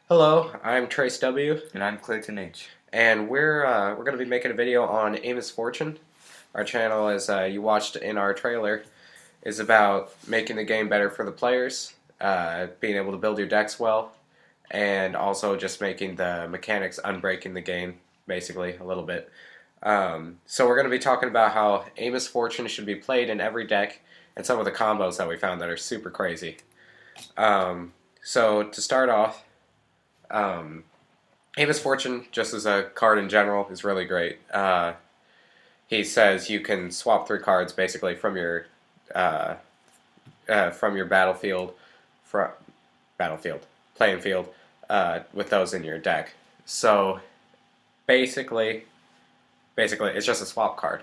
Hello, I'm Trace W, And I'm Clayton H. and we're going to be making a video on Amos Fortune. Our channel, as you watched in our trailer, is about making the game better for the players, being able to build your decks well, and also just making the mechanics unbreaking the game, basically, a little bit. So we're going to be talking about how Amos Fortune should be played in every deck, and some of the combos that we found that are super crazy. So to start off, Amos Fortune, just as a card in general, is really great. He says you can swap 3 cards basically from your battlefield, playing field, with those in your deck. So basically, it's just a swap card,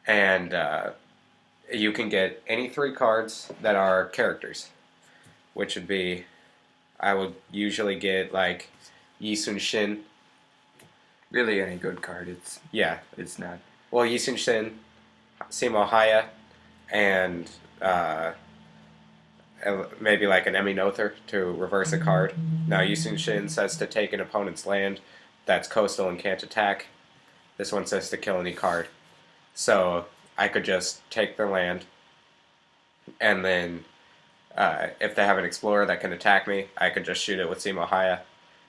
and you can get any 3 cards that are characters, which would be, I would usually get like Yisun Shin. Really, any good card? It's not. Well, Yisun Shin, Simo Haya, and maybe like an Emi Noether to reverse a card. Now, Yisun Shin says to take an opponent's land that's coastal and can't attack. This one says to kill any card. So I could just take their land, and then if they have an explorer that can attack me, I could just shoot it with Simo Haya.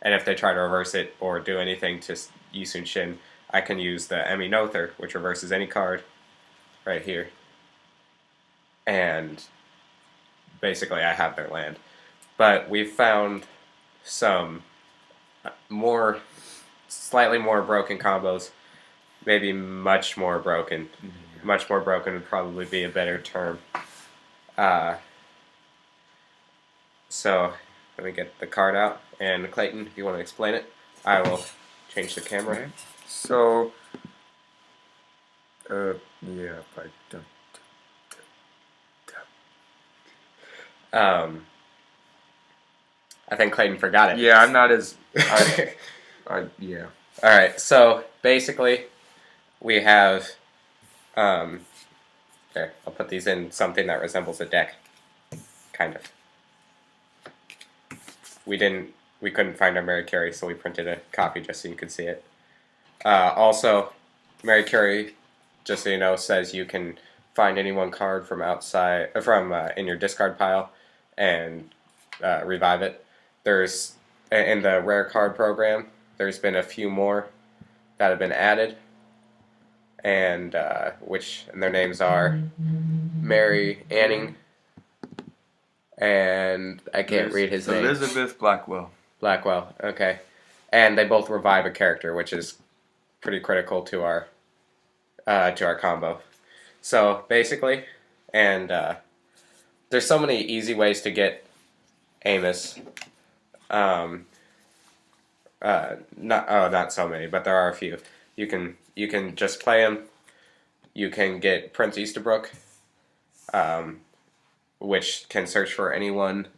And if they try to reverse it or do anything to Yisun Shin, I can use the Emi Noether, which reverses any card right here. And basically I have their land. But we've found some slightly more broken combos. Maybe much more broken. Much more broken would probably be a better term. So let me get the card out, and Clayton, if you want to explain it, I will change the camera. Okay. So, yeah, if I don't. I think Clayton forgot it. Yeah, I'm not as. Yeah. All right. So basically, we have. There, I'll put these in something that resembles a deck, kind of. We couldn't find our Mary Carey, so we printed a copy just so you could see it. Also, Mary Carey, just so you know, says you can find any one card from outside, in your discard pile, and revive it. There's in the rare card program. There's been a few more that have been added, and their names are Mary Anning. And I can't read his name. Elizabeth Blackwell. Blackwell, okay. And they both revive a character, which is pretty critical to our combo. So basically, and there's so many easy ways to get Amos. Not so many, but there are a few. You can just play him. You can get Prince Easterbrook. Which can search for any one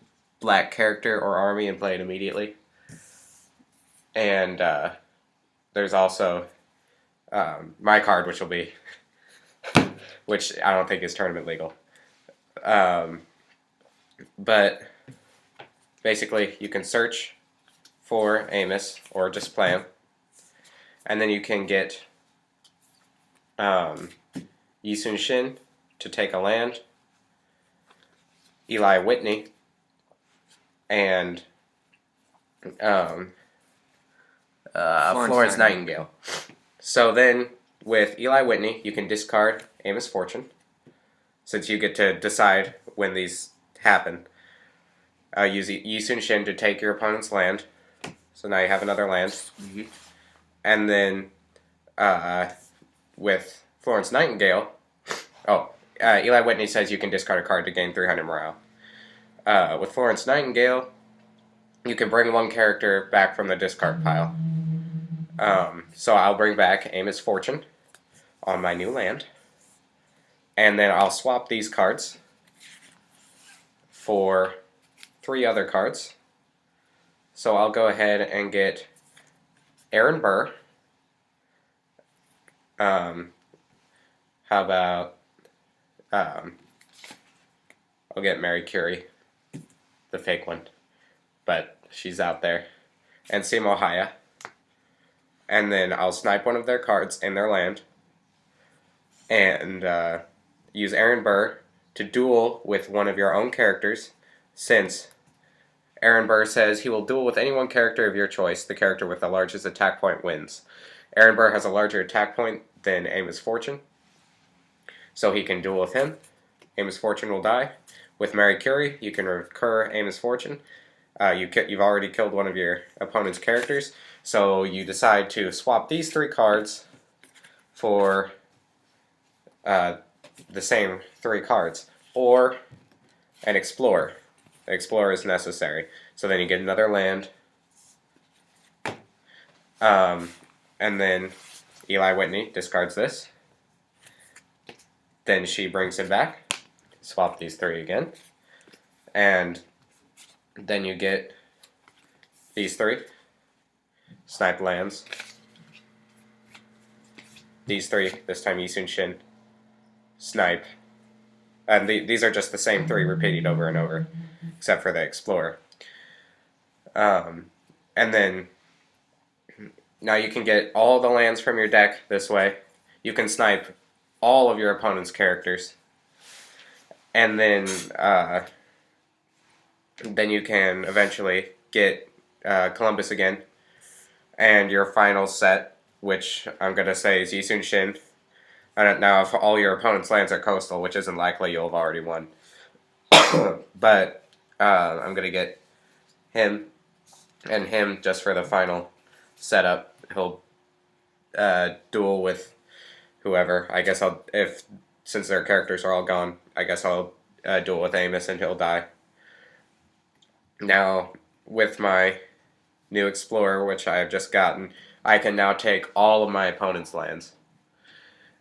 black character or army and play it immediately. And there's also my card, which will be, which I don't think is tournament legal. But basically, you can search for Amos or just play him, and then you can get Yisun Shin to take a land, Eli Whitney, and Florence Nightingale. So then, with Eli Whitney, you can discard Amos Fortune, since you get to decide when these happen. Use Yisun Shin to take your opponent's land, so now you have another land. Mm-hmm. And then, with Florence Nightingale, Eli Whitney says you can discard a card to gain 300 morale. With Florence Nightingale, you can bring one character back from the discard pile. So I'll bring back Amos Fortune on my new land, and then I'll swap these cards for 3 other cards. So I'll go ahead and get Aaron Burr. How about I'll get Mary Curie, the fake one, but she's out there. and Simohaya, and then I'll snipe one of their cards in their land, and use Aaron Burr to duel with one of your own characters, since Aaron Burr says he will duel with any one character of your choice. The character with the largest attack point wins. Aaron Burr has a larger attack point than Amos Fortune, so he can duel with him. Amos Fortune will die. With Mary Curie, you can recur Amos Fortune. You've already killed one of your opponent's characters, so you decide to swap these 3 cards for the same 3 cards, or an Explorer. The Explorer is necessary. So then you get another land, and then Eli Whitney discards this. Then she brings him back. Swap these 3 again, and then you get these 3 snipe lands. These 3, this time Yisun Shin, snipe, and these are just the same 3 repeated over and over, except for the Explorer. And then now you can get all the lands from your deck this way. You can snipe all of your opponent's characters. And then you can eventually get Columbus again. And your final set, which I'm going to say is Yisun Shin. I don't know if all your opponent's lands are coastal, which isn't likely, you'll have already won. But I'm going to get him and him just for the final setup. He'll duel with whoever. I guess since their characters are all gone, I guess I'll duel with Amos and he'll die. Now, with my new Explorer, which I have just gotten, I can now take all of my opponent's lands.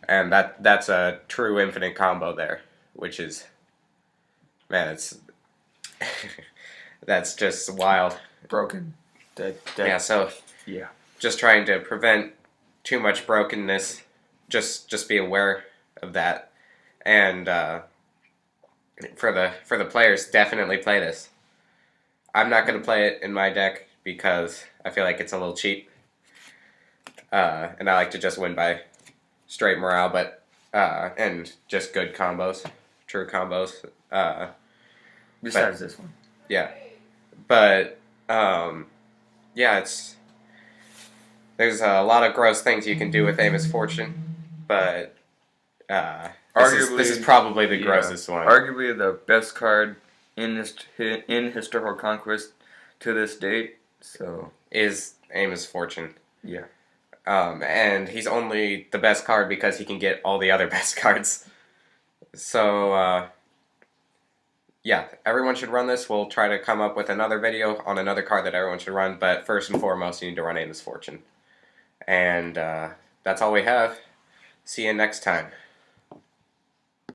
And that's a true infinite combo there, which is, man, it's that's just wild. Broken. Yeah, so yeah. Just trying to prevent too much brokenness. Just be aware of that. And for the players, definitely play this. I'm not going to play it in my deck because I feel like it's a little cheap. And I like to just win by straight morale, but and just good combos, true combos. Besides this one. Yeah. But yeah, there's a lot of gross things you can do with Amos Fortune, but this is probably the grossest one. Arguably the best card in Historical Conquest to this date. So is Amos Fortune. Yeah. And he's only the best card because he can get all the other best cards. So yeah, everyone should run this. We'll try to come up with another video on another card that everyone should run, but first and foremost, you need to run Amos Fortune. And that's all we have. See you next time.